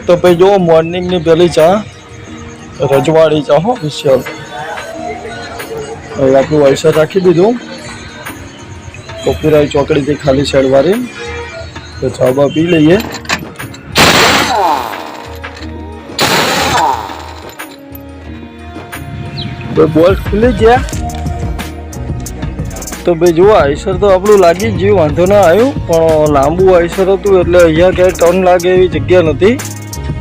तो भाई जो मॉर्निंग ની પેલી ચા રજવાડી ચા હો વિશાલ હવે આપણું આઈસર રાખી દીધું કોપીરાઈ ચોકડીથી ખાલી સાઈડ વાળી તો ચા બા પી લઈએ બોલ્ટ ખુલી ગયા તો ભાઈ જુઓ આઈસર તો આપણું લાગી જ ગયું વાંધો ના આવ્યું પણ લાંબુ આઈસર હતું એટલે અહીંયા ક્યાંય ટર્ન લાગે એવી જગ્યા નથી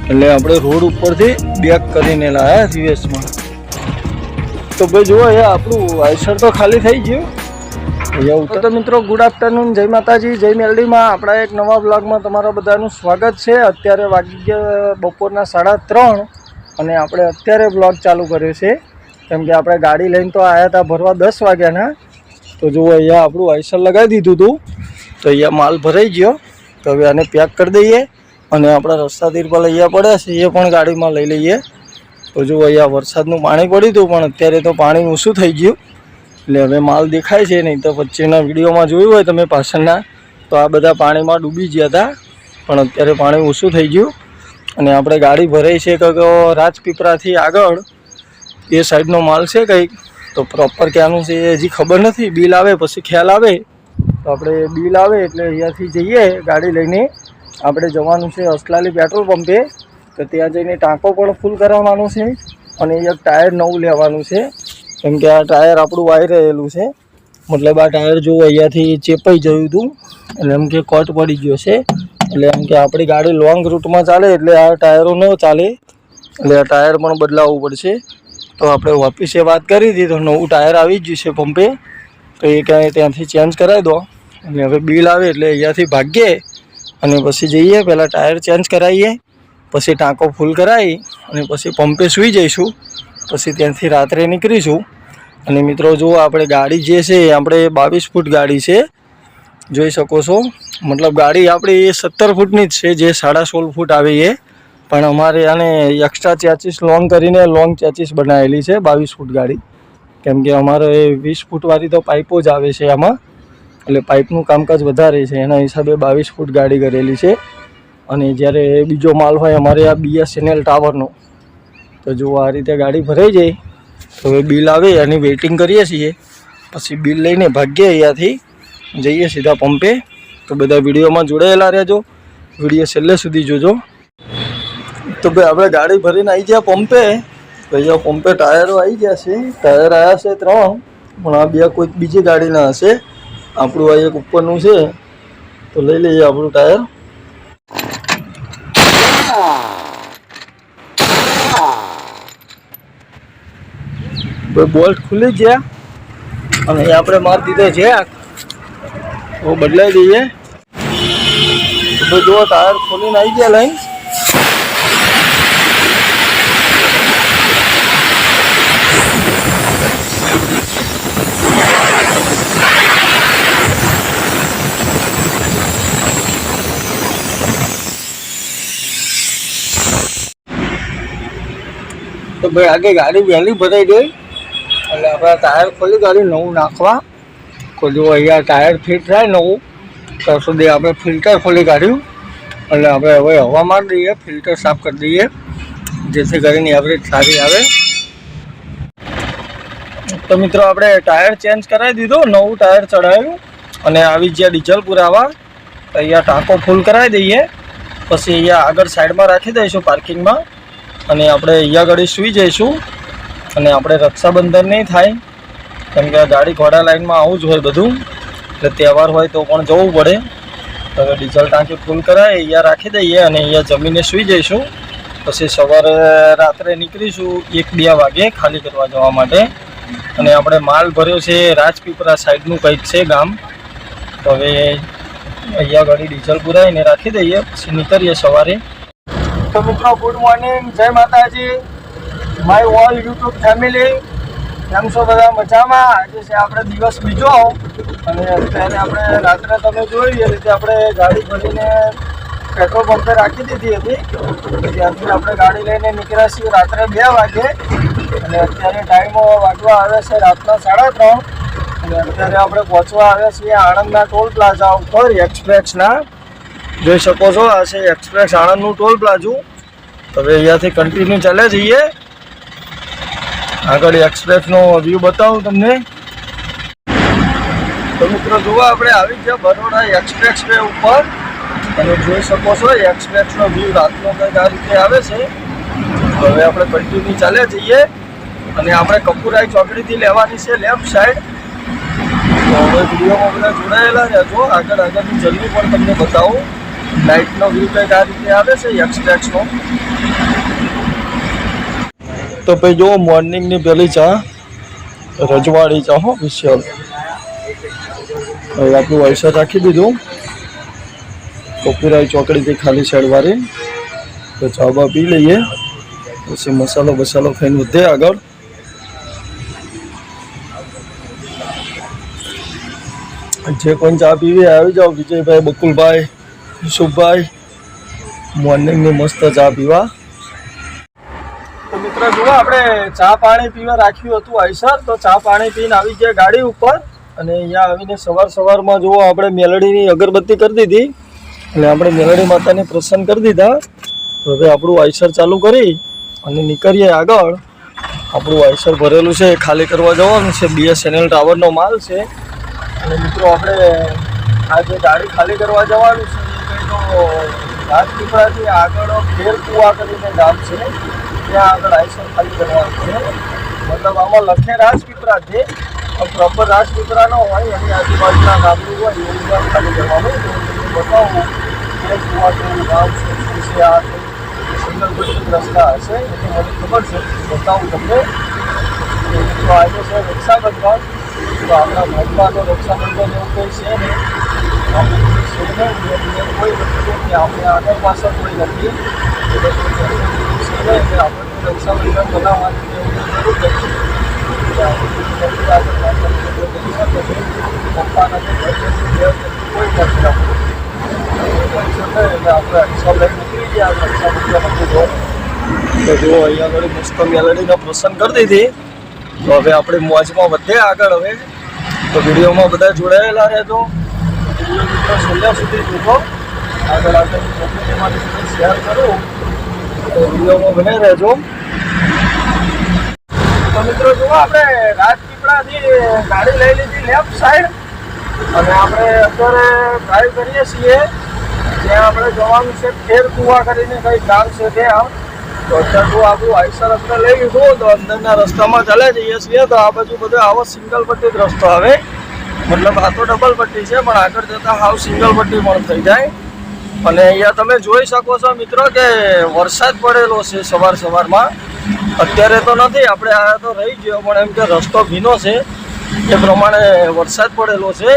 એટલે આપણે રોડ ઉપરથી બેક કરીને લાવ્યા સીએસમાં તો ભાઈ જુઓ અહીંયા આપણું આઈસર તો ખાલી થઈ ગયું અહીંયા તો મિત્રો ગુડ આફ્ટરનૂન જય માતાજી જય મેલડીમાં આપણા એક નવા બ્લોગમાં તમારા બધાનું સ્વાગત છે અત્યારે વાગી ગયા બપોરના 3:30 અને આપણે અત્યારે બ્લોગ ચાલુ કર્યો છે કેમ કે આપણે ગાડી લઈને તો આવ્યા હતા ભરવા 10 વાગ્યાના તો જુઓ અહીંયા આપણું આઈસર લગાવી દીધું હતું તો અહીંયા માલ ભરાઈ ગયો તો હવે આને પેક કરી દઈએ અને આપણા રસ્તા તીરપાલ અહીંયા પડ્યા છે એ પણ ગાડીમાં લઈ લઈએ તો જુઓ અહીંયા વરસાદનું પાણી પડ્યું હતું પણ અત્યારે તો પાણી ઓછું થઈ ગયું એટલે હવે માલ દેખાય છે નહીં તો વચ્ચેના વિડીયોમાં જોયું હોય તમે પાછળના તો આ બધા પાણીમાં ડૂબી ગયા હતા પણ અત્યારે પાણી ઓછું થઈ ગયું અને આપણે ગાડી ભરાઈ છે કે રાજપીપળાથી આગળ એ સાઈડનો માલ છે કંઈક તો પ્રોપર ક્યાંનું છે એ હજી ખબર નથી બિલ આવે પછી ખ્યાલ આવે તો આપણે બિલ આવે એટલે અહીંયાથી જઈએ ગાડી લઈને આપણે જવાનું છે અસલાલી પેટ્રોલ પંપે તો ત્યાં જઈને ટાંકો પણ ફૂલ કરાવવાનું છે અને એક ટાયર નવું લેવાનું છે કેમ કે આ ટાયર આપણું વાઈ રહેલું છે મતલબ આ ટાયર જો અહીંયાથી ચેપાઈ ગયું હતું એટલે એમ કે કટ પડી ગયો છે એટલે એમ કે આપણી ગાડી લોંગ રૂટમાં ચાલે એટલે આ ટાયરો ન ચાલે એટલે આ ટાયર પણ બદલાવવું પડશે તો આપણે ઓફિસે વાત કરી હતી તો નવું ટાયર આવી જ ગયું છે પંપે તો એ ક્યાંય ત્યાંથી ચેન્જ કરાવી દો અને હવે બિલ આવે એટલે અહીંયાથી ભાગીએ અને પછી જઈએ પહેલાં ટાયર ચેન્જ કરાવીએ પછી ટાંકો ફૂલ કરાવી અને પછી પંપે સૂઈ જઈશું પછી ત્યાંથી રાત્રે નીકળીશું અને મિત્રો જુઓ આપણે ગાડી જે છે એ આપણે 22 ફૂટ ગાડી છે જોઈ શકો છો મતલબ ગાડી આપણી 17 ફૂટની જ છે જે 16.5 ફૂટ આવે એ પણ અમારે આને એક્સ્ટ્રા ચેચીસ લોંગ કરીને લોંગ ચેચીસ બનાવેલી છે 22 ફૂટ ગાડી કેમ કે અમારે 20 ફૂટવાળી તો પાઇપો જ આવે છે આમાં એટલે પાઇપનું કામકાજ વધારે છે એના હિસાબે 22 ફૂટ ગાડી કરેલી છે અને જ્યારે બીજો માલ હોય અમારે આ BSNL ટાવરનો તો જો આ રીતે ગાડી ભરાઈ જાય તો હવે બિલ આવે એની વેઇટિંગ કરીએ છીએ પછી બિલ લઈને ભાગીએ અહીંયાથી જઈએ સીધા પંપે તો બધા વિડીયોમાં જોડાયેલા રહેજો વિડીયો છેલ્લે સુધી જોજો તો ભાઈ આપણે ગાડી ભરીને આવી ગયા પંપે તો અહીંયા પંપે ટાયરો આવી ગયા છે ટાયર આવ્યા છે 3 પણ આ બે કોઈક બીજી ગાડીના હશે આપણું આ એક ઉપરનું છે તો લઈ લઈએ આપણું ટાયર બોલ્ટ ખુલી ગયા અને એ આપણે મારી દીધો છે તો બદલાઈ દઈએ તો જો ટાયર ખોલીને આવી ગયા લઈને તો ભાઈ આગે ગાડી વહેલી ભરાઈ ગઈ એટલે આપણે ટાયર ખોલી ગાડી નવું નાખવા જો અહીંયા ટાયર ફિટ થાય નવું ત્યાં સુધી આપણે ફિલ્ટર ખોલી કાઢ્યું એટલે આપણે હવે હવા મારી દઈએ ફિલ્ટર સાફ કરી દઈએ જેથી કરીને એવરેજ સારી આવે તો મિત્રો આપણે ટાયર ચેન્જ કરાવી દીધું નવું ટાયર ચડાવ્યું અને આવી ગયા ડીઝલ પુરાવા તો અહીંયા ટાંકો ફૂલ કરાવી દઈએ પછી અહીંયા આગળ સાઈડમાં રાખી દઈશું પાર્કિંગમાં અને આપણે અહીંયા આગળ સૂઈ જઈશું અને આપણે રક્ષાબંધન નહીં થાય કેમ કે ગાડી ઘોડા લાઈનમાં આવું જ હોય બધું એટલે તહેવાર હોય તો પણ જવું પડે તો હવે ડીઝલ ટાંકી ફૂલ કરાવી અહીંયા રાખી દઈએ અને અહીંયા જમીને સૂઈ જઈશું પછી સવારે રાત્રે નીકળીશું 1-2 વાગે ખાલી કરવા જવા માટે અને આપણે માલ ભર્યો છે રાજપીપળા સાઈડનું કંઈક છે ગામ તો હવે અહીંયા ગાડી ડીઝલ પુરાવીને રાખી દઈએ પછી નીકળીએ સવારે તો મિત્રો ગુડ મોર્નિંગ જય માતાજી માય ઓલ યુટ્યુબ ફેમિલી કેમ છો બધા મજામાં આજે છે આપણે દિવસ બીજો અને અત્યારે આપણે રાત્રે તમે જોઈ એ રીતે આપણે ગાડી ભરીને પેટ્રોલ પંપે રાખી દીધી હતી ત્યાંથી આપણે ગાડી લઈને નીકળ્યા છીએ રાત્રે 2 વાગે અને અત્યારે ટાઈમ વાગવા આવે છે રાતના 3:30 અને અત્યારે આપણે પહોંચવા આવ્યા છીએ આણંદના ટોલ પ્લાઝા ઉપર એક્સપ્રેસના જોઈ શકો છો આ છે એક્સપ્રેસ આણંદનું ટોલ પ્લાઝું હવે અહીંયાથી કન્ટિન્યુ ચાલ્યા જઈએ. આગળ એક્સપ્રેસનો વ્યૂ બતાવું તમને. તો મિત્રો જુઓ આપણે આવી ગયા બરોડા એક્સપ્રેસ વે ઉપર અને જોઈ શકો છો એક્સપ્રેસનો વ્યૂ રાતનો કંઈક આ રીતે આવે છે. હવે આપણે કન્ટિન્યુ ચાલ્યા જઈએ અને આપણે કપૂરાઈ ચોકડીથી લેવાની છે લેફ્ટ સાઈડ. તો હવે વિડીયોમાં બધા જોડાયેલા રહેજો. આગળની જર્ની પણ તમને બતાવું. નાઇટનો વ્યૂ કંઈક આ રીતે આવે છે એક્સપ્રેસનો. તો ભાઈ જુઓ મોર્નિંગની પહેલી ચા રજવાડી ચા હો વિશાલ. હવે આપણું આઈસર રાખી દીધું કપૂરાઈ ચોકડીથી ખાલી સાઈડ વાળી. તો ચા બા પી લઈએ પછી મસાલો બસાલો ખાઈને વધે આગળ. જે કોઈ ચા પીવી આવી જાઓ. વિજયભાઈ, બકુલભાઈ, યુસુફભાઈ, મોર્નિંગની મસ્ત ચા પીવા. તો મિત્રો જુઓ આપણે ચા પાણી પીવા રાખ્યું હતું આઈસર. તો ચા પાણી પીને આવી ગયા ગાડી ઉપર અને અહીંયા આવીને સવારમાં જુઓ આપણે મેલડીની અગરબત્તી કરી દીધી અને આપણે મેલડી માતાને પ્રસન્ન કરી દીધા. તો હવે આપણું આઈસર ચાલુ કરી અને નીકળીએ આગળ. આપણું આઈસર ભરેલું છે ખાલી કરવા જવાનું છે. BSNL ટાવરનો માલ છે અને મિત્રો આપણે આ જે ગાડી ખાલી કરવા જવાનું છે એ કંઈ તો રાજપીપળાથી આગળ ફેરકુવા કરીને ગામ છે ત્યાં આગળ આઈસર ખાલી કરવાનું છે. મતલબ આમાં લખે રાજપીપળા છે પણ પ્રોપર રાજપીપળા ન હોય એની આજુબાજુના ગામડું હોય એવું ગામ ખાલી કરવાનું. બતાવું ફેરકુવા કેવું ગામ છે શું છે. આ સિંગલ પટ્ટી રસ્તા હશે એ તો મને ખબર છે. બતાવું તમને. તો આજે છે રક્ષાબંધન. તો આપણા મહેમાનો રક્ષાબંધન એવું કંઈ છે ને કોઈ વસ્તુ કે આપણે આગળ પાછળ કોઈ નથી. આપણને રક્ષાબંધન બનાવવાની એવું જરૂર નથી. પપ્પાના કોઈ નથી એટલે આપણે રક્ષા લઈ નીકળી ગયા. રક્ષાબંધન હતું તો જુઓ અહીંયા આગળ મસ્ત મેલડીને પ્રસન્ન કરી દીધી. તો હવે આપણે મોજમાં વધે આગળ. હવે તો વિડીયોમાં બધા જોડાયેલા રહેજો. વિડીયો મિત્રો છેલ્લા સુધી જોજો. આગળ તમારી સાથે શેર કરું તો વિડીયોમાં બને રહેજો. તો મિત્રો જુઓ આપણે રાજપીપળાથી ગાડી લઈ લીધી લેફ્ટ સાઈડ અને આપણે અત્યારે ડ્રાઈવ કરીએ છીએ. જ્યાં આપણે જવાનું છે ફેરકુવા કરીને કંઈક ગામ છે ત્યાં. તો અત્યારે જો આપણું આઈસર આપણે લઈ લીધું તો અંદરના રસ્તામાં ચાલ્યા જઈએ છીએ. તો આ બાજુ બધો આવો સિંગલ પટ્ટી જ રસ્તો આવે. મતલબ આ તો ડબલ પટ્ટી છે પણ આગળ જતાં હાવ સિંગલ પટ્ટી પણ થઈ જાય. અને અહીંયા તમે જોઈ શકો છો મિત્રો કે વરસાદ પડેલો છે સવારમાં. અત્યારે તો નથી, આપણે આ તો રહી ગયો પણ એમ કે રસ્તો ભીનો છે એ પ્રમાણે વરસાદ પડેલો છે.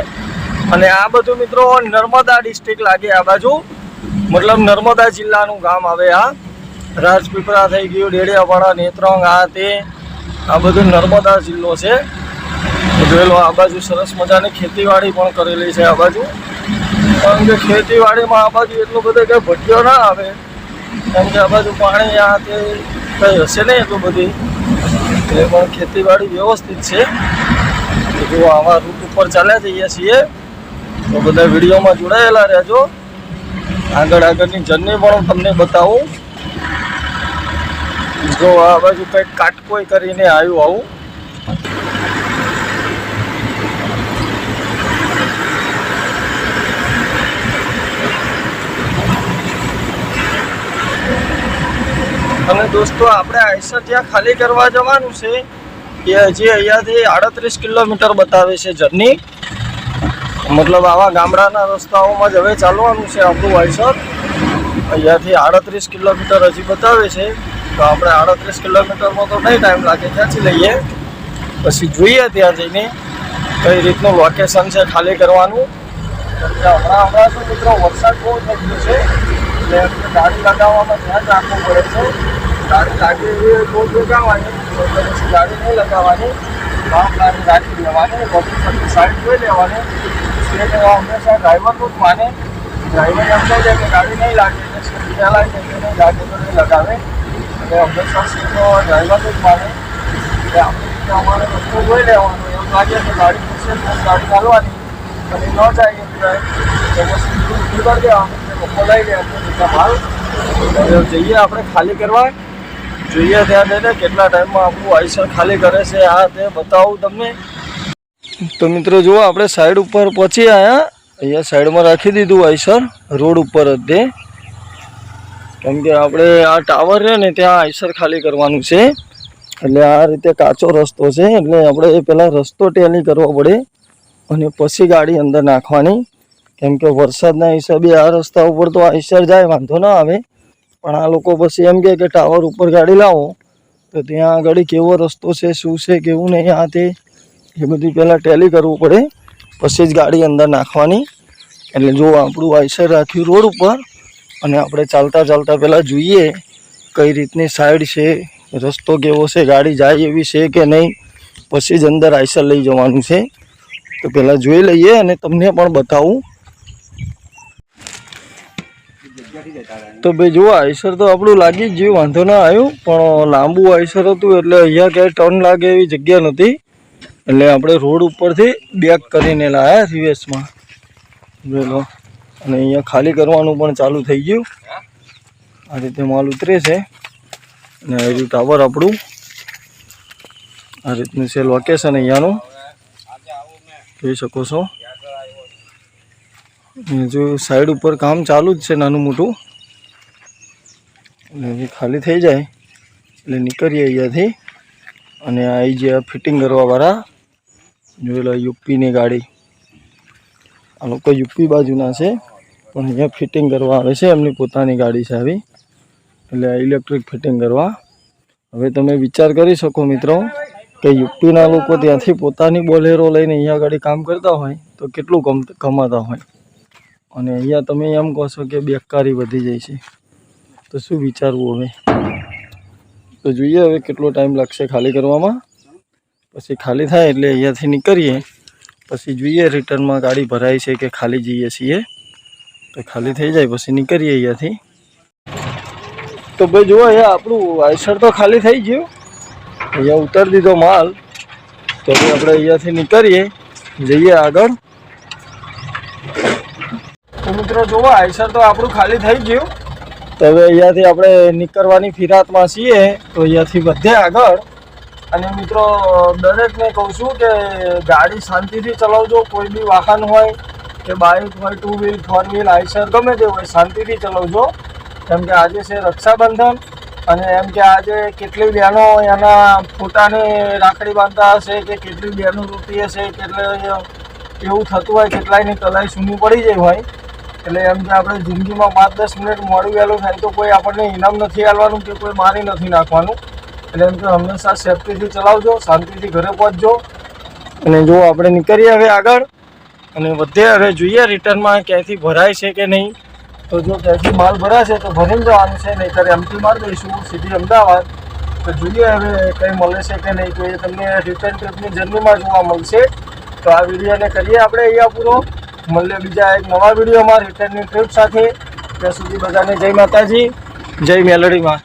અને આ બધું મિત્રો નર્મદા ડિસ્ટ્રિક્ટ લાગે આ બાજુ. મતલબ નર્મદા જિલ્લાનું ગામ આવે આ. રાજપીપળા થઈ ગયું, ડેડિયાપાડા, નેત્રંગ, આ તે આ બધું નર્મદા જિલ્લો છે. જોયેલો આ બાજુ સરસ મજાની ખેતીવાડી પણ કરેલી છે આ બાજુ. કારણ કે ખેતીવાડીમાં આ બાજુ એટલું બધું કંઈ ભટ્ટીઓ ના આવે કેમ કે આ બાજુ પાણી આ તે કંઈ હશે નહીં એટલું બધી. એટલે પણ ખેતીવાડી વ્યવસ્થિત છે. જો આવા રૂટ ઉપર ચાલ્યા જઈએ છીએ તો બધા વિડીયોમાં જોડાયેલા રહેજો. આગળની જર્ની પણ હું તમને બતાવું. જો આ બાજુ કંઈક કાટકોઈ કરીને આવ્યું આવું. અને દોસ્તો આપણે આઈસર જ્યાં ખાલી કરવા જવાનું છે એ હજી અહીંયાથી 38 કિલોમીટર બતાવે છે જર્ની. મતલબ આવા ગામડાના રસ્તાઓમાં જ હવે ચાલવાનું છે આપણું આઈસર. અહીંયાથી 38 કિલોમીટર હજી બતાવે છે. તો આપણે 38 કિલોમીટરમાં તો નહીં ટાઈમ લાગે, ત્યાંથી લઈએ પછી જોઈએ ત્યાં જઈને કઈ રીતનું લોકેશન છે ખાલી કરવાનું. હમણાં તો મિત્રો વરસાદ બહુ થઈ ગયો છે એટલે ગાડી લગાવવામાં ધ્યાન રાખવું પડે છે. ગાડી લાગી એવી બહુ લગાવવાની પછી ગાડી નહીં લગાવવાની, ભાવ ગાડી રાખી લેવાની, બધી સાઈડ જોઈ લેવાની. સીટ હંમેશા ડ્રાઈવરનું જ માને. ડ્રાઈવર એમ કહી દે કે ગાડી નહીં લાગે એટલે સીટ બીજા લાગે એટલે નહીં લાગે તો નહીં લગાવે. એટલે હંમેશા સીટનો ડ્રાઈવરનું જ માને. એટલે આપણે અમારે રસ્તો જોઈ લેવાનો. એમ લાગે કે ગાડી પૂછશે તો ગાડી ચાલવાની અને ન જાય એટલે પછી કરી દેવાનું. લોકો લઈ લે એટલે બીજા ભાવ જઈએ આપણે ખાલી કરવા, જોઈએ ત્યાં જઈને કેટલા ટાઈમમાં આપણું આઈસર ખાલી કરે છે આ તે બતાવું તમને. તો મિત્રો જુઓ આપણે સાઈડ ઉપર પહોંચી આવ્યા. અહીંયા સાઈડમાં રાખી દીધું આઈસર રોડ ઉપર જ તે, કેમ કે આપણે આ ટાવર છે ને ત્યાં આઈસર ખાલી કરવાનું છે. એટલે આ રીતે કાચો રસ્તો છે, એટલે આપણે પહેલાં રસ્તો ટેલી કરવો પડે અને પછી ગાડી અંદર નાખવાની. કેમ કે વરસાદના હિસાબે આ રસ્તા ઉપર તો આઈસર જાય વાંધો ના આવે, પણ આ લોકો પછી એમ કહે કે ટાવર ઉપર ગાડી લાવો તો ત્યાં આગળ કેવો રસ્તો છે, શું છે, કેવું નહીં, આ તે એ બધું પહેલાં ટેલી કરવું પડે પછી જ ગાડી અંદર નાખવાની. એટલે જો આપણું આઈસર રાખ્યું રોડ ઉપર અને આપણે ચાલતા ચાલતા પહેલાં જોઈએ કઈ રીતની સાઈડ છે, રસ્તો કેવો છે, ગાડી જાય એવી છે કે નહીં, પછી જ અંદર આઈસર લઈ જવાનું છે. તો પહેલાં જોઈ લઈએ અને તમને પણ બતાવું. તો ભાઈ જુઓ આઈસર તો આપણું લાગી જ ગયું, વાંધો ના આવ્યું, પણ લાંબુ આઈસર હતું એટલે અહીંયા ક્યાંય ટર્ન લાગે એવી જગ્યા નહોતી. એટલે આપણે રોડ ઉપરથી બેક કરીને લાવ્યા રિવેસમાં જોઈ લો. અને અહીંયા ખાલી કરવાનું પણ ચાલુ થઈ ગયું. આ રીતે માલ ઉતરે છે અને આ રહ્યું ટાવર આપણું. આ રીતનું છે લોકેશન અહીંયાનું, જોઈ શકો છો. જો સાઈડ ઉપર કામ ચાલુ જ છે નાનું મોટું. એટલે ખાલી થઈ જાય એટલે નીકળીએ અહીંયાથી. અને આવી જે ફિટિંગ કરવાવાળા જોઈ લો, યુપીની ગાડી. આ લોકો યુપી બાજુના છે પણ અહીંયા ફિટિંગ કરવા આવે છે, એમની પોતાની ગાડી છે આવી. એટલે આ ઇલેક્ટ્રિક ફિટિંગ કરવા. હવે તમે વિચાર કરી શકો મિત્રો કે યુપીના લોકો ત્યાંથી પોતાની બોલેરો લઈને અહીંયા આગળ કામ કરતા હોય તો કેટલું કમાતા હોય, અને અહીંયા તમે એમ કહો છો કે બેકારી વધી જાય છે, તો શું વિચારવું હવે. તો જોઈએ હવે કેટલો ટાઈમ લાગશે ખાલી કરવામાં. પછી ખાલી થાય એટલે અહીંયાથી નીકળીએ, પછી જોઈએ રિટર્નમાં ગાડી ભરાય છે કે ખાલી જઈએ છીએ. તો ખાલી થઈ જાય પછી નીકળીએ અહીંયાથી. તો ભાઈ જુઓ અહીંયા આપણું આઈસર તો ખાલી થઈ ગયું, અહીંયા ઉતારી દીધો માલ. તો હવે આપણે અહીંયાથી નીકળીએ, જઈએ આગળ. તો મિત્રો જુઓ આઈસર તો આપણું ખાલી થઈ ગયું. તો હવે અહીંયાથી આપણે નીકળવાની ફિરાતમાં છીએ, તો અહીંયાથી વધે આગળ. અને મિત્રો દરેકને કહું છું કે ગાડી શાંતિથી ચલાવજો. કોઈ બી વાહન હોય કે બાઇક હોય, 2 વ્હીલ 4 વ્હીલ આઈસર ગમે તે હોય, શાંતિથી ચલાવજો. કેમ કે આજે છે રક્ષાબંધન, અને એમ કે આજે કેટલી બહેનો એના ફોટાને રાખડી બાંધતા હશે, કે કેટલી બહેનો રોતી હશે, કેટલે એવું થતું હોય, કેટલાયની કલાઈ સૂની પડી જાય હોય. એટલે એમ કે આપણે જિંદગીમાં 5-10 મિનિટ મોડું વહેલું થાય તો કોઈ આપણને ઇનામ નથી આપવાનું કે કોઈ મારી નથી નાખવાનું. એટલે એમ કે હંમેશા સેફટીથી ચલાવજો, શાંતિથી ઘરે પહોંચજો. અને જો આપણે નીકળીએ હવે આગળ અને વધે. હવે જોઈએ રિટર્નમાં ક્યાંયથી ભરાય છે કે નહીં. તો જો ક્યાંયથી માલ ભરાશે તો ભરીને જવાનું છે, નહીંતર એમથી મારી દઈશું સીધી અમદાવાદ. તો જોઈએ હવે કંઈ મળે છે કે નહીં. તો એ તમને રિટર્ન ટ્રીપની જર્નીમાં જોવા મળશે. તો આ વિડીયોને કરીએ આપણે અહીંયા પૂરો. મળીએ બીજા એક નવા વિડીયોમાં રિટર્નની ટ્રીપ સાથે. ત્યાં સુધી બધાને જય માતાજી, જય મેલડીમાં.